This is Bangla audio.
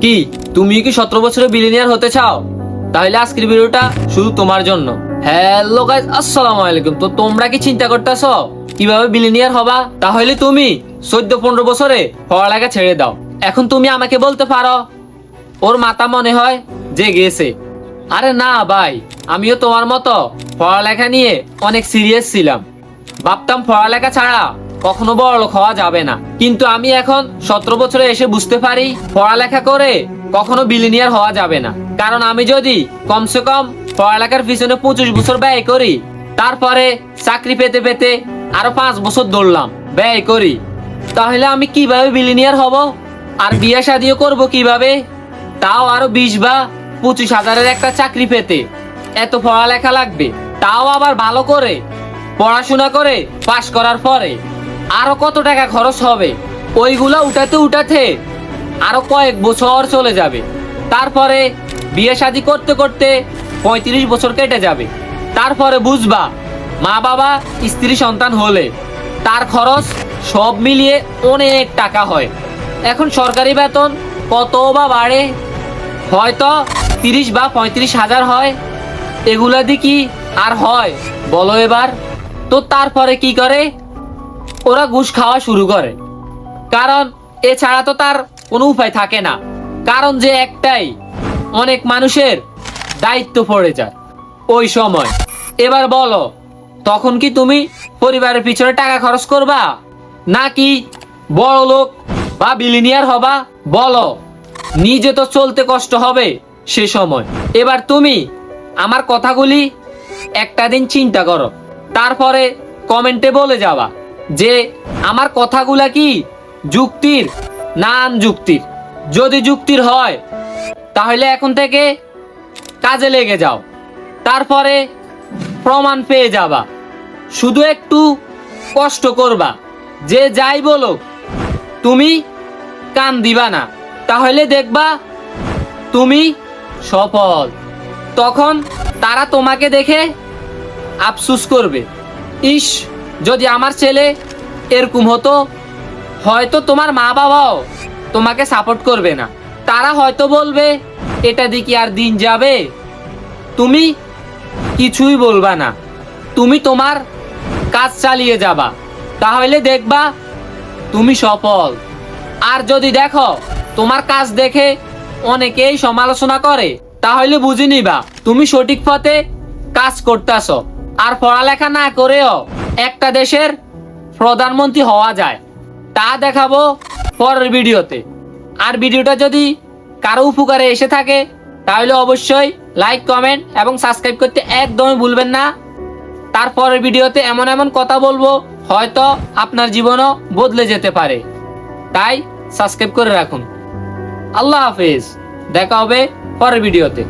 কি তুমি কি 17 বছরের বিলিনিয়ার হতে চাও? তাহলে আজকের ভিডিওটা শুধু তোমার জন্য। হ্যালো গাইস, আসসালামু আলাইকুম। তো তোমরা কি চিন্তা করতেছো কিভাবে বিলিনিয়ার হবা? তাহলে তুমি 14-15 বছরে পড়ালেখা ছেড়ে দাও। এখন তুমি আমাকে বলতে পারো ওর মাথা মনে হয় যে গেছে। আরে না ভাই, আমিও তোমার মতো পড়ালেখা নিয়ে অনেক সিরিয়াস ছিলাম। ভাবতাম পড়ালেখা ছাড়া কখনো বড়লোক হওয়া যাবে না, কিন্তু আমি এখন 17 বছরে এসে বুঝতে পারি পড়ালেখা করে কখনো বিলিনিয়ার হওয়া যাবে না। কারণ আমি যদি কমসে কম পড়ালেখার পিছনে 25 বছর ব্যয় করি, তারপরে চাকরি পেতে পেতে আরো 5 বছর দৌড়লাম ব্যয় করি, তাহলে আমি কিভাবে বিলিনিয়ার হব? আর বিয়ে শাদিও করব কিভাবে? তাও আরো 20 বা 25 হাজারের একটা চাকরি পেতে এত পড়ালেখা লাগবে, তাও আবার ভালো করে পড়াশোনা করে পাশ করার পরে আরো কত টাকা খরচ হবে? ওইগুলা উঠাতে উঠাতে আরো কয়েক বছর চলে যাবে। তারপরে বিয়ে শাদী করতে করতে 35 বছর কেটে যাবে। তারপরে বুঝবা মা বাবা স্ত্রী সন্তান হলে তার খরচ সব মিলিয়ে অনেক টাকা হয়। এখন সরকারি বেতন কত বা বাড়ে, হয়তো 30 বা 35 হাজার হয়। এগুলা দিয়ে কি আর হয় বলো এবার? তো তারপরে কি করে? ওরা ঘুষ খাওয়া শুরু করে, কারণ এছাড়া তো তার কোনো উপায় থাকে না। কারণ যে একটাই, অনেক মানুষের দায়িত্ব পড়ে যায় ওই সময়। এবার বলো, তখন কি তুমি পরিবারের পিছনে টাকা খরচ করবা, নাকি বড় লোক বা বিলিনিয়ার হবা? বলো, নিজে তো চলতে কষ্ট হবে সে সময়। এবার তুমি আমার কথাগুলি একটা দিন চিন্তা করো, তারপরে কমেন্টে বলে যাবা যে আমার কথাগুলা কি যুক্তির না যুক্তির। যদি যুক্তির হয় তাহলে এখন থেকে কাজে লেগে যাও, তারপরে প্রমাণ পেয়ে যাবা। শুধু একটু কষ্ট করবা, যে যাই বলো তুমি কান দিবা না, তাহলে দেখবা তুমি সফল। তখন তারা তোমাকে দেখে আফসোস করবে, ইস যদি আমার ছেলে এরকম হতো। হয়তো তোমার মা বাবাও তোমাকে সাপোর্ট করবে না, তারা হয়তো বলবে এটা দিয়ে কি আর দিন যাবে? তুমি কিছুই বলবা না, তুমি তোমার কাজ চালিয়ে যাবা, তাহলে দেখবা তুমি সফল। আর যদি দেখো তোমার কাজ দেখে অনেকেই সমালোচনা করে, তাহলে বুঝে নিবা তুমি সঠিক পথে কাজ করতেছো। আর পড়ালেখা না করেও একটা দেশের প্রধানমন্ত্রী হওয়া যায়, তা দেখাবো পরের ভিডিওতে। আর ভিডিওটা যদি কারো উপকারে এসে থাকে তাহলে অবশ্যই লাইক, কমেন্ট এবং সাবস্ক্রাইব করতে একদমই ভুলবেন না। তারপরের ভিডিওতে এমন এমন কথা বলবো হয়তো আপনার জীবনও বদলে যেতে পারে, তাই সাবস্ক্রাইব করে রাখুন। আল্লাহ হাফেজ, দেখা হবে পরের ভিডিওতে।